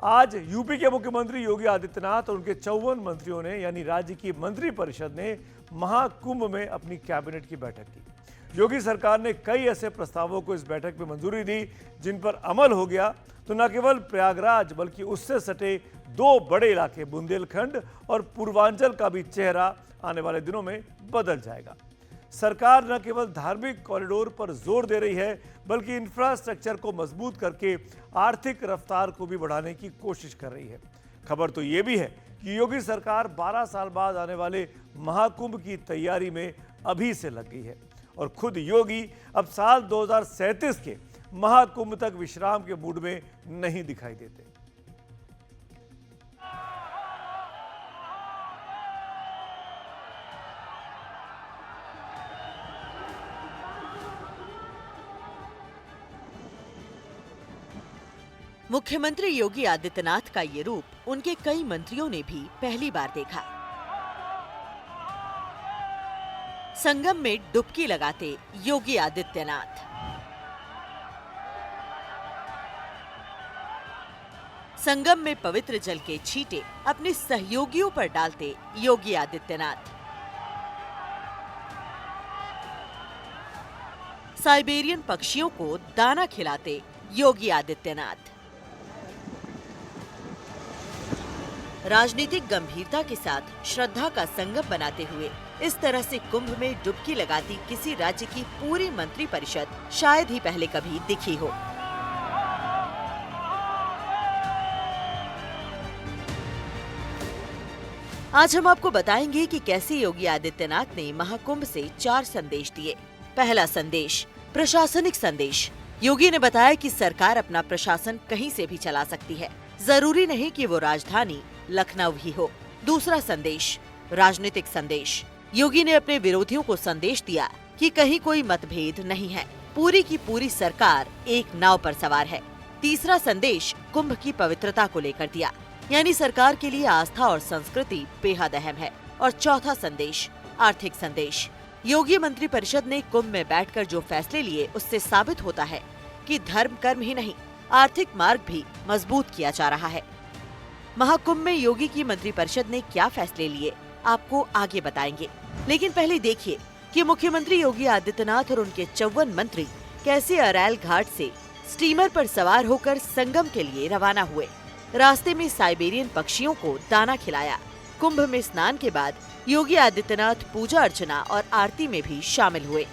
आज यूपी के मुख्यमंत्री योगी आदित्यनाथ और उनके 54 मंत्रियों ने यानी राज्य की मंत्रिपरिषद ने महाकुंभ में अपनी कैबिनेट की बैठक की। योगी सरकार ने कई ऐसे प्रस्तावों को इस बैठक में मंजूरी दी जिन पर अमल हो गया तो न केवल प्रयागराज बल्कि उससे सटे दो बड़े इलाके बुंदेलखंड और पूर्वांचल का भी चेहरा आने वाले दिनों में बदल जाएगा। सरकार न केवल धार्मिक कॉरिडोर पर जोर दे रही है बल्कि इंफ्रास्ट्रक्चर को मजबूत करके आर्थिक रफ्तार को भी बढ़ाने की कोशिश कर रही है। खबर तो ये भी है कि योगी सरकार 12 साल बाद आने वाले महाकुंभ की तैयारी में अभी से लग गई है और खुद योगी अब साल 2037 के महाकुंभ तक विश्राम के मूड में नहीं दिखाई देते। मुख्यमंत्री योगी आदित्यनाथ का ये रूप उनके कई मंत्रियों ने भी पहली बार देखा। संगम में डुबकी लगाते योगी आदित्यनाथ, संगम में पवित्र जल के छींटे अपने सहयोगियों पर डालते योगी आदित्यनाथ, साइबेरियन पक्षियों को दाना खिलाते योगी आदित्यनाथ, राजनीतिक गंभीरता के साथ श्रद्धा का संगम बनाते हुए इस तरह से कुंभ में डुबकी लगाती किसी राज्य की पूरी मंत्रिपरिषद शायद ही पहले कभी दिखी हो। आज हम आपको बताएंगे कि कैसे योगी आदित्यनाथ ने महाकुंभ से 4 संदेश दिए। पहला संदेश, प्रशासनिक संदेश। योगी ने बताया कि सरकार अपना प्रशासन कहीं से भी चला सकती है, जरूरी नहीं कि वो राजधानी लखनऊ ही हो। दूसरा संदेश, राजनीतिक संदेश। योगी ने अपने विरोधियों को संदेश दिया कि कहीं कोई मतभेद नहीं है, पूरी की पूरी सरकार एक नाव पर सवार है। तीसरा संदेश कुंभ की पवित्रता को लेकर दिया, यानी सरकार के लिए आस्था और संस्कृति बेहद अहम है। और चौथा संदेश, आर्थिक संदेश। योगी मंत्रिपरिषद ने कुंभ में बैठकर जो फैसले लिए उससे साबित होता है कि धर्म कर्म ही नहीं, आर्थिक मार्ग भी मजबूत किया जा रहा है। महाकुंभ में योगी की मंत्रिपरिषद ने क्या फैसले लिए, आपको आगे बताएंगे। लेकिन पहले देखिए कि मुख्यमंत्री योगी आदित्यनाथ और उनके 54 मंत्री कैसे अरैल घाट से स्टीमर पर सवार होकर संगम के लिए रवाना हुए। रास्ते में साइबेरियन पक्षियों को दाना खिलाया। कुंभ में स्नान के बाद योगी आदित्यनाथ पूजा अर्चना और आरती में भी शामिल हुए।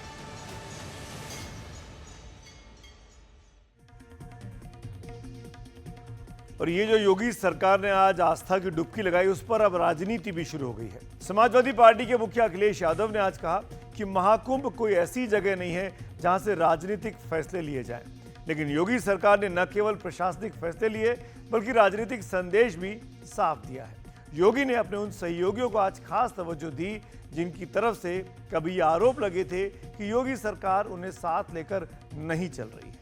और ये जो योगी सरकार ने आज आस्था की डुबकी लगाई उस पर अब राजनीति भी शुरू हो गई है। समाजवादी पार्टी के मुखिया अखिलेश यादव ने आज कहा कि महाकुंभ कोई ऐसी जगह नहीं है जहां से राजनीतिक फैसले लिए जाएं। लेकिन योगी सरकार ने न केवल प्रशासनिक फैसले लिए बल्कि राजनीतिक संदेश भी साफ दिया है। योगी ने अपने उन सहयोगियों को आज खास तवज्जो दी जिनकी तरफ से कभी आरोप लगे थे कि योगी सरकार उन्हें साथ लेकर नहीं चल रही है।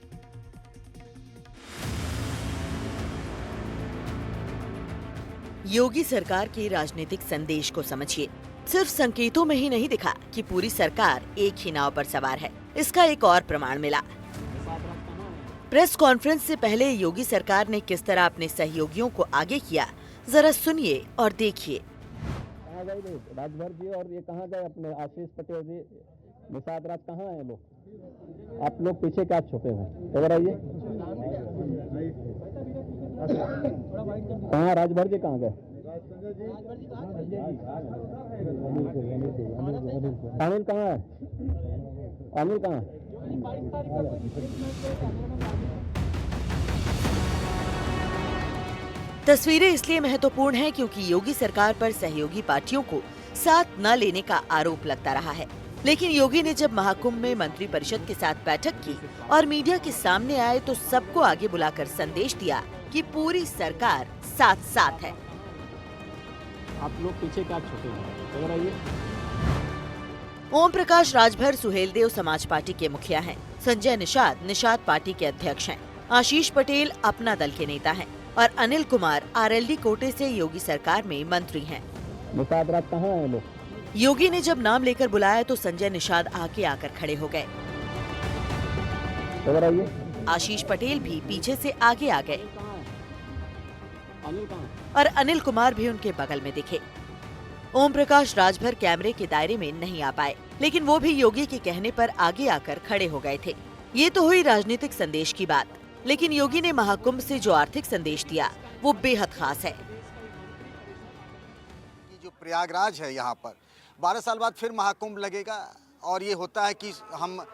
योगी सरकार के राजनीतिक संदेश को समझिए। सिर्फ संकेतों में ही नहीं दिखा कि पूरी सरकार एक ही नाव पर सवार है, इसका एक और प्रमाण मिला। प्रेस कॉन्फ्रेंस से पहले योगी सरकार ने किस तरह अपने सहयोगियों को आगे किया, जरा सुनिए और देखिए। कहाँ गए राजभर जी और ये कहाँ गए अपने आशीष पटेल जी, निषाद राज कहाँ हैं लोग? आप लोग पीछे क्या छुपे हैं? इधर आइए। कहाँ राजभर जी कहाँ गए? अनिल कहाँ है? अनिल कहाँ है? तस्वीरें इसलिए महत्वपूर्ण हैं क्योंकि योगी सरकार पर सहयोगी पार्टियों को साथ न लेने का आरोप लगता रहा है। लेकिन योगी ने जब महाकुंभ में मंत्रिपरिषद के साथ बैठक की और मीडिया के सामने आए तो सबको आगे बुलाकर संदेश दिया कि पूरी सरकार साथ साथ है। आप लोग पीछे क्या छुपे हैं? इधर आइए। ओम प्रकाश राजभर सुहेलदेव समाज पार्टी के मुखिया हैं। संजय निषाद पार्टी के अध्यक्ष हैं। आशीष पटेल अपना दल के नेता हैं और अनिल कुमार आरएलडी कोटे से योगी सरकार में मंत्री हैं। निषाद राज कहाँ हैं लोग? योगी ने जब नाम लेकर बुलाया तो संजय निषाद आगे आकर खड़े हो गए। इधर आइए। आशीष पटेल भी पीछे से आगे आ गए। अनिल कहाँ? और अनिल कुमार भी उनके बगल में दिखे। ओम प्रकाश राजभर कैमरे के दायरे में नहीं आ पाए, लेकिन वो भी योगी के कहने पर आगे आकर खड़े हो गए थे। ये तो हुई राजनीतिक संदेश की बात, लेकिन योगी ने महाकुंभ से जो आर्थिक संदेश दिया वो बेहद खास है। जो प्रयागराज है, यहाँ पर 12 साल बाद फिर महाकुंभ लगेगा और ये होता है कि हम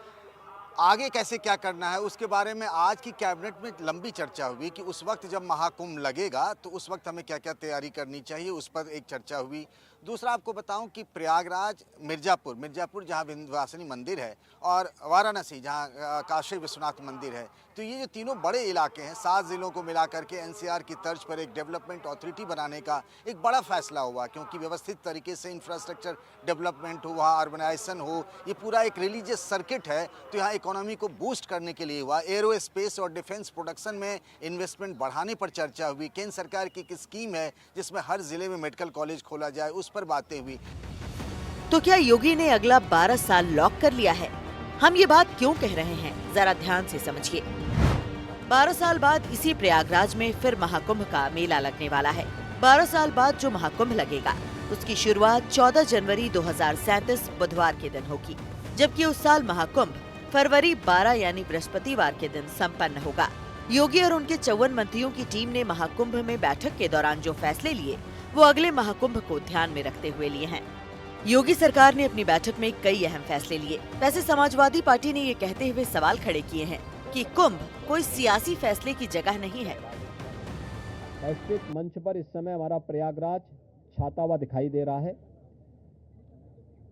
आगे कैसे क्या करना है उसके बारे में आज की कैबिनेट में लंबी चर्चा हुई कि उस वक्त जब महाकुंभ लगेगा तो उस वक्त हमें क्या क्या तैयारी करनी चाहिए, उस पर एक चर्चा हुई। दूसरा आपको बताऊं कि प्रयागराज, मिर्ज़ापुर जहां विंध्यवासिनी मंदिर है और वाराणसी जहां काशी विश्वनाथ मंदिर है, तो ये जो तीनों बड़े इलाके हैं, 7 ज़िलों को मिला करके एनसीआर की तर्ज पर एक डेवलपमेंट अथॉरिटी बनाने का एक बड़ा फैसला हुआ, क्योंकि व्यवस्थित तरीके से इंफ्रास्ट्रक्चर डेवलपमेंट हो, वहाँ अर्बनाइजेशन हो, ये पूरा एक रिलीजियस सर्किट है, तो यहाँ इकोनॉमी को बूस्ट करने के लिए हुआ। एरो स्पेस और डिफेंस प्रोडक्शन में इन्वेस्टमेंट बढ़ाने पर चर्चा हुई। केंद्र सरकार की एक स्कीम है जिसमें हर जिले में मेडिकल कॉलेज खोला जाए, उस पर बातें हुई। तो क्या योगी ने अगला 12 साल लॉक कर लिया है? हम ये बात क्यों कह रहे हैं, जरा ध्यान से समझिए। 12 साल बाद इसी प्रयागराज में फिर महाकुंभ का मेला लगने वाला है। 12 साल बाद जो महाकुंभ लगेगा उसकी शुरुआत 14 जनवरी 2037 बुधवार के दिन होगी, जबकि उस साल महाकुंभ फरवरी 12 यानी बृहस्पतिवार के दिन संपन्न होगा। योगी और उनके 54 मंत्रियों की टीम ने महाकुंभ में बैठक के दौरान जो फैसले लिए वो अगले महाकुंभ को ध्यान में रखते हुए लिए हैं। योगी सरकार ने अपनी बैठक में कई अहम फैसले लिए। वैसे समाजवादी पार्टी ने ये कहते हुए सवाल खड़े किए हैं कि कुंभ कोई सियासी फैसले की जगह नहीं है। वैश्विक मंच पर इस समय हमारा प्रयागराज छाता हुआ दिखाई दे रहा है।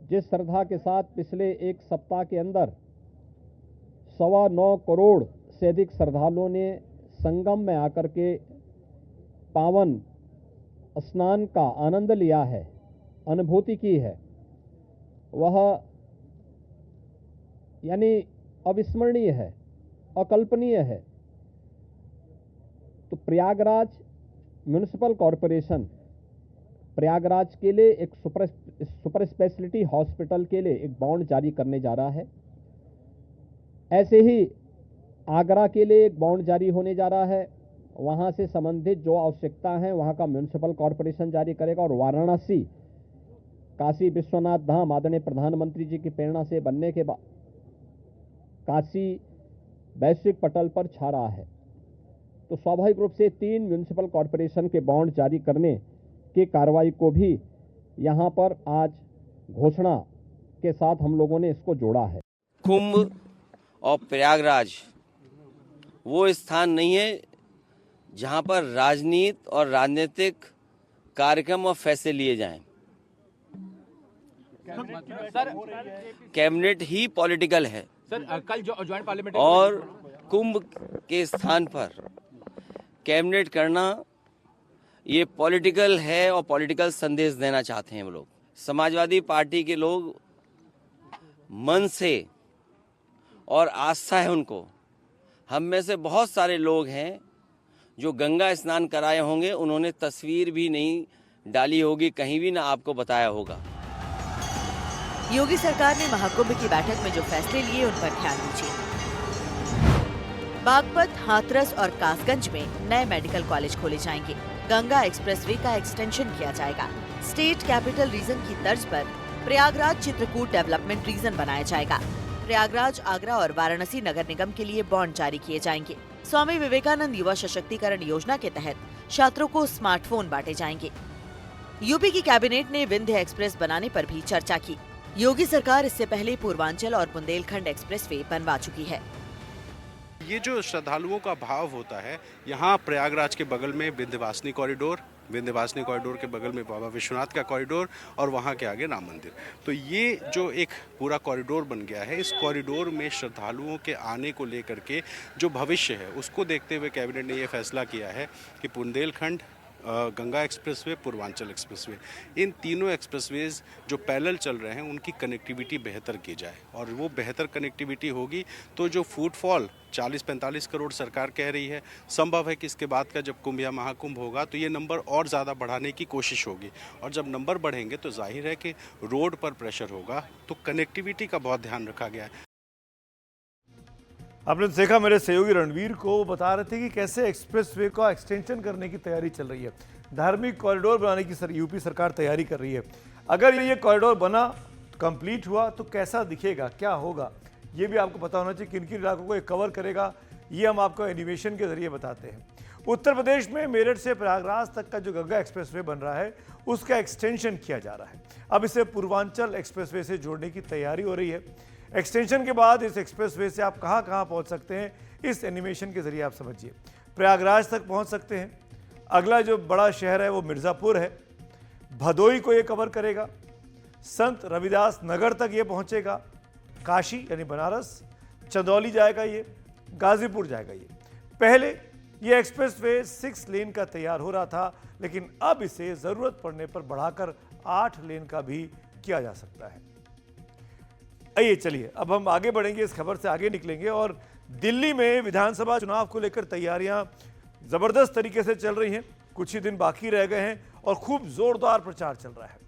जिस श्रद्धा के साथ पिछले एक सप्ताह के अंदर 9.25 करोड़ से अधिक श्रद्धालुओं ने संगम में आकर के पावन स्नान का आनंद लिया है, अनुभूति की है, वह यानी अविस्मरणीय है, अकल्पनीय है। तो प्रयागराज म्युनिसिपल कॉरपोरेशन प्रयागराज के लिए एक सुपर स्पेशलिटी हॉस्पिटल के लिए एक बॉन्ड जारी करने जा रहा है। ऐसे ही आगरा के लिए एक बॉन्ड जारी होने जा रहा है। वहां से संबंधित जो आवश्यकता है वहां का म्युनिसिपल कॉरपोरेशन जारी करेगा। और वाराणसी काशी विश्वनाथ धाम आदरणीय प्रधानमंत्री जी की प्रेरणा से बनने के बाद काशी वैश्विक पटल पर छा रहा है, तो स्वाभाविक रूप से 3 म्युनिसिपल कॉरपोरेशन के बॉन्ड जारी करने की कार्रवाई को भी यहाँ पर आज घोषणा के साथ हम लोगों ने इसको जोड़ा है। कुंभ और प्रयागराज वो स्थान नहीं है जहाँ पर राजनीति और राजनीतिक कार्यक्रम और फैसले लिए जाएं। कैबिनेट ही पॉलिटिकल है सर। कल जो ज्वाइंट पार्लियामेंट और कुंभ के स्थान पर कैबिनेट करना ये पॉलिटिकल है और पॉलिटिकल संदेश देना चाहते हैं वो लोग। समाजवादी पार्टी के लोग मन से और आस्था है उनको। हम में से बहुत सारे लोग हैं जो गंगा स्नान कराए होंगे, उन्होंने तस्वीर भी नहीं डाली होगी, कहीं भी ना आपको बताया होगा। योगी सरकार ने महाकुंभ की बैठक में जो फैसले लिए उन पर ध्यान दीजिए। बागपत, हाथरस और कासगंज में नए मेडिकल कॉलेज खोले जाएंगे। गंगा एक्सप्रेसवे का एक्सटेंशन किया जाएगा। स्टेट कैपिटल रीजन की तर्ज पर प्रयागराज चित्रकूट डेवलपमेंट रीजन बनाया जाएगा। प्रयागराज, आगरा और वाराणसी नगर निगम के लिए बॉन्ड जारी किए जाएंगे। स्वामी विवेकानंद युवा सशक्तिकरण योजना के तहत छात्रों को स्मार्टफोन बांटे जाएंगे। यूपी की कैबिनेट ने विंध्य एक्सप्रेस बनाने पर भी चर्चा की। योगी सरकार इससे पहले पूर्वांचल और बुंदेलखंड एक्सप्रेसवे बनवा चुकी है। ये जो श्रद्धालुओं का भाव होता है, यहाँ प्रयागराज के बगल में विंध्यवासिनी कॉरिडोर के बगल में बाबा विश्वनाथ का कॉरिडोर और वहाँ के आगे राम मंदिर। तो ये जो एक पूरा कॉरिडोर बन गया है, इस कॉरिडोर में श्रद्धालुओं के आने को लेकर के जो भविष्य है उसको देखते हुए कैबिनेट ने ये फैसला किया है कि बुंदेलखंड, गंगा एक्सप्रेसवे, पूर्वांचल एक्सप्रेसवे, इन तीनों एक्सप्रेसवेज जो पैरेलल चल रहे हैं उनकी कनेक्टिविटी बेहतर की जाए। और वो बेहतर कनेक्टिविटी होगी तो जो फुटफॉल 40-45 करोड़ सरकार कह रही है, संभव है कि इसके बाद का जब कुंभ या महाकुंभ होगा तो ये नंबर और ज़्यादा बढ़ाने की कोशिश होगी। और जब नंबर बढ़ेंगे तो जाहिर है कि रोड पर प्रेशर होगा, तो कनेक्टिविटी का बहुत ध्यान रखा गया है। आपने देखा मेरे सहयोगी रणवीर को, वो बता रहे थे कि कैसे एक्सप्रेसवे का एक्सटेंशन करने की तैयारी चल रही है, धार्मिक कॉरिडोर बनाने की यूपी सरकार तैयारी कर रही है। अगर ये कॉरिडोर बना, कंप्लीट हुआ तो कैसा दिखेगा, क्या होगा, ये भी आपको पता होना चाहिए। किन किन इलाकों को ये कवर करेगा, ये हम आपको एनिमेशन के जरिए बताते हैं। उत्तर प्रदेश में मेरठ से प्रयागराज तक का जो गंगा एक्सप्रेसवे बन रहा है, उसका एक्सटेंशन किया जा रहा है। अब इसे पूर्वांचल एक्सप्रेसवे से जोड़ने की तैयारी हो रही है। एक्सटेंशन के बाद इस एक्सप्रेसवे से आप कहां कहां पहुंच सकते हैं, इस एनिमेशन के जरिए आप समझिए। प्रयागराज तक पहुंच सकते हैं, अगला जो बड़ा शहर है वो मिर्ज़ापुर है, भदोई को ये कवर करेगा, संत रविदास नगर तक ये पहुंचेगा, काशी यानी बनारस, चंदौली जाएगा, ये गाजीपुर जाएगा। ये पहले ये एक्सप्रेसवे 6 लेन का तैयार हो रहा था, लेकिन अब इसे ज़रूरत पड़ने पर बढ़ाकर 8 लेन का भी किया जा सकता है। आइए चलिए अब हम आगे बढ़ेंगे, इस खबर से आगे निकलेंगे। और दिल्ली में विधानसभा चुनाव को लेकर तैयारियां ज़बरदस्त तरीके से चल रही हैं। कुछ ही दिन बाकी रह गए हैं और खूब जोरदार प्रचार चल रहा है।